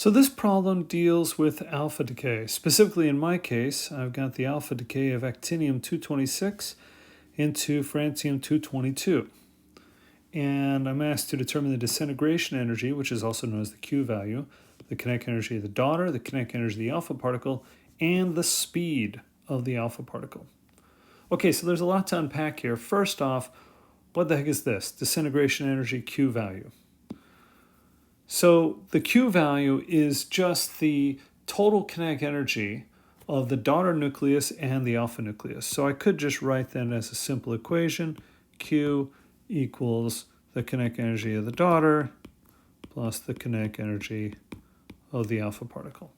So this problem deals with alpha decay. Specifically in my case, I've got the alpha decay of actinium-226 into francium-222. And I'm asked to determine the disintegration energy, which is also known as the Q value, the kinetic energy of the daughter, the kinetic energy of the alpha particle, and the speed of the alpha particle. Okay, so there's a lot to unpack here. First off, what the heck is this? Disintegration energy Q value. So the Q value is just the total kinetic energy of the daughter nucleus and the alpha nucleus. So I could just write that as a simple equation. Q equals the kinetic energy of the daughter plus the kinetic energy of the alpha particle.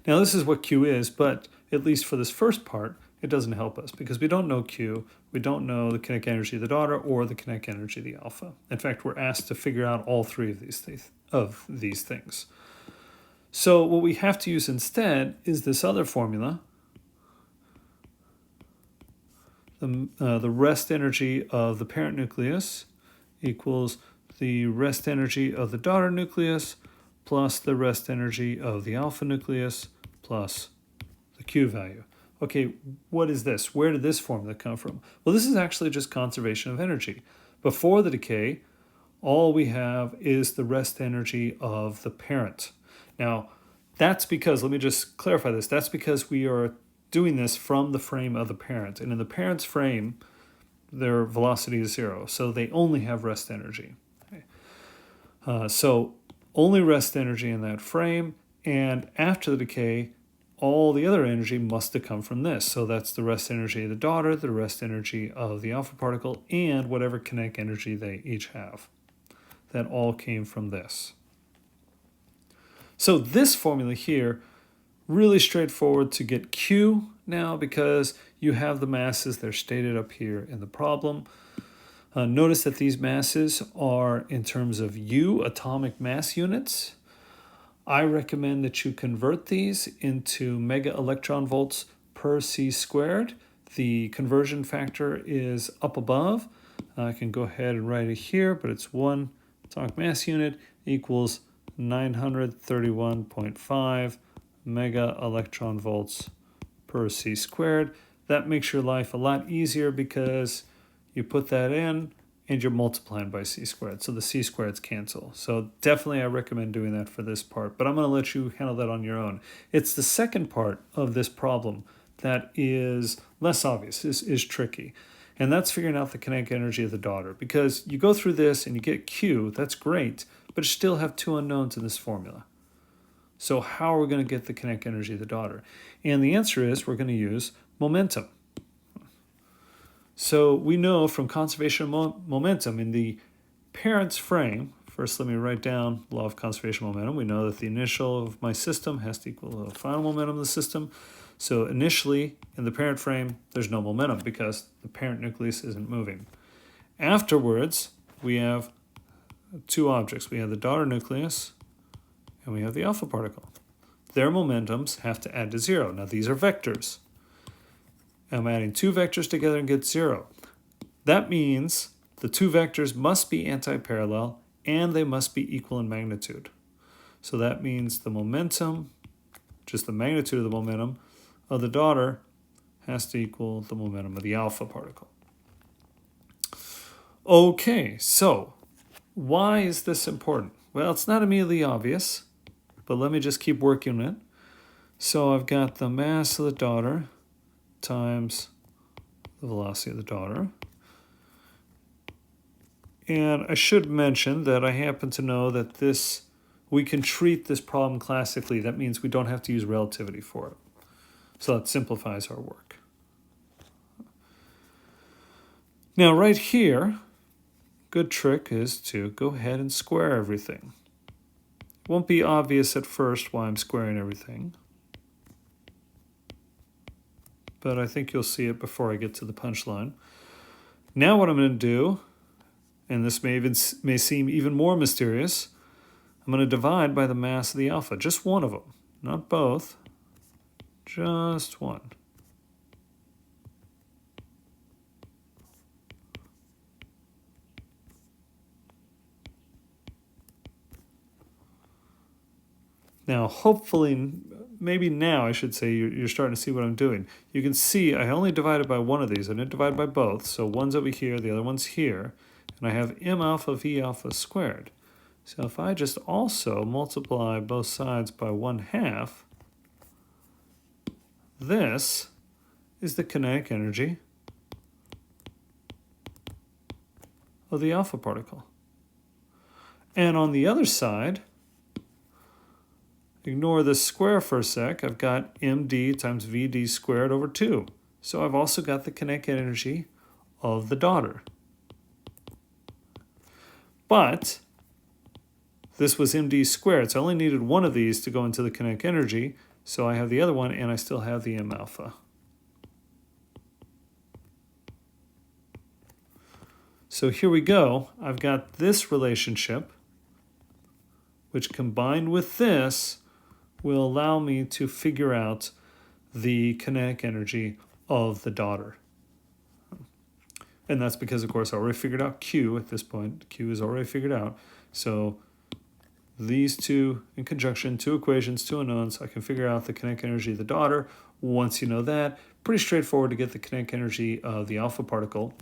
Now this is what Q is, but at least for this first part, it doesn't help us because we don't know Q, we don't know the kinetic energy of the daughter or the kinetic energy of the alpha. In fact, we're asked to figure out all three of these things. So what we have to use instead is this other formula, the rest energy of the parent nucleus equals the rest energy of the daughter nucleus plus the rest energy of the alpha nucleus plus the Q value. Okay, what is this? Where did this formula come from? Well, this is actually just conservation of energy. Before the decay, all we have is the rest energy of the parent. Now, that's because, let me just clarify this, that's because we are doing this from the frame of the parent. And in the parent's frame, their velocity is zero, so they only have rest energy. Okay. So only rest energy in that frame, and after the decay, all the other energy must have come from this. So that's the rest energy of the daughter, the rest energy of the alpha particle, and whatever kinetic energy they each have. That all came from this. So this formula here, really straightforward to get Q now because you have the masses, they're stated up here in the problem. Notice that these masses are in terms of U, atomic mass units. I recommend that you convert these into mega electron volts per c squared. The conversion factor is up above. I can go ahead and write it here, but it's 1 atomic mass unit equals 931.5 mega electron volts per c squared. That makes your life a lot easier because you put that in and you're multiplying by c squared. So the c squareds cancel. So definitely I recommend doing that for this part, but I'm going to let you handle that on your own. It's the second part of this problem that is less obvious, is tricky. And that's figuring out the kinetic energy of the daughter. Because you go through this and you get Q, that's great, but you still have two unknowns in this formula. So how are we going to get the kinetic energy of the daughter? And the answer is we're going to use momentum. So we know from conservation of momentum in the parent's frame, first let me write down law of conservation of momentum. We know that the initial of my system has to equal the final momentum of the system. So initially in the parent frame, there's no momentum because the parent nucleus isn't moving. Afterwards, we have two objects. We have the daughter nucleus and we have the alpha particle. Their momentums have to add to zero. Now these are vectors. I'm adding two vectors together and get zero. That means the two vectors must be anti-parallel and they must be equal in magnitude. So that means the momentum, just the magnitude of the momentum of the daughter has to equal the momentum of the alpha particle. Okay, so why is this important? Well, it's not immediately obvious, but let me just keep working it. So I've got the mass of the daughter times the velocity of the daughter. And I should mention that I happen to know that we can treat this problem classically. That means we don't have to use relativity for it. So that simplifies our work. Now right here, good trick is to go ahead and square everything. It won't be obvious at first why I'm squaring everything, but I think you'll see it before I get to the punchline. Now what I'm going to do, and this may seem even more mysterious, I'm going to divide by the mass of the alpha, just one of them, not both, just one. Now, hopefully, maybe now I should say you're starting to see what I'm doing. You can see I only divided by one of these. I didn't divide by both. So one's over here, the other one's here. And I have m alpha v alpha squared. So if I just also multiply both sides by 1/2, this is the kinetic energy of the alpha particle. And on the other side, ignore the square for a sec. I've got md times vd squared over 2. So I've also got the kinetic energy of the daughter. But this was md squared, so I only needed one of these to go into the kinetic energy. So I have the other one, and I still have the m alpha. So here we go. I've got this relationship, which combined with this will allow me to figure out the kinetic energy of the daughter. And that's because, of course, I already figured out Q at this point. Q is already figured out. So these two in conjunction, two equations, two unknowns, I can figure out the kinetic energy of the daughter. Once you know that, pretty straightforward to get the kinetic energy of the alpha particle.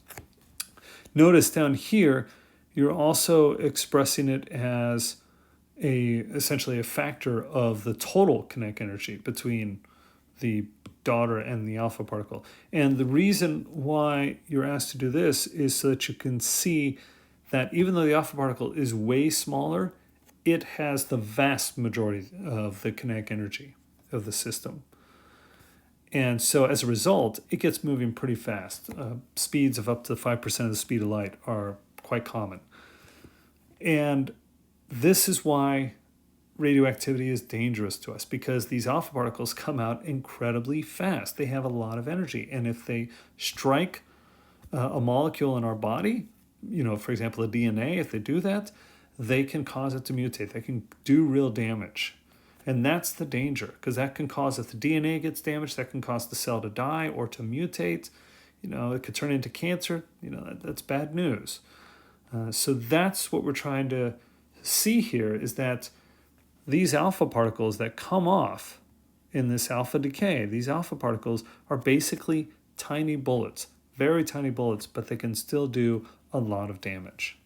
Notice down here, you're also expressing it as essentially a factor of the total kinetic energy between the daughter and the alpha particle. And the reason why you're asked to do this is so that you can see that even though the alpha particle is way smaller, it has the vast majority of the kinetic energy of the system. And so as a result, it gets moving pretty fast. Speeds of up to 5% of the speed of light are quite common. And this is why radioactivity is dangerous to us, because these alpha particles come out incredibly fast. They have a lot of energy. And if they strike a molecule in our body, for example, the DNA, if they do that, they can cause it to mutate. They can do real damage. And that's the danger, because that can cause, if the DNA gets damaged, that can cause the cell to die or to mutate. It could turn into cancer. That's bad news. So that's what we're trying to see here, is that these alpha particles that come off in this alpha decay, these alpha particles are basically tiny bullets, very tiny bullets, but they can still do a lot of damage.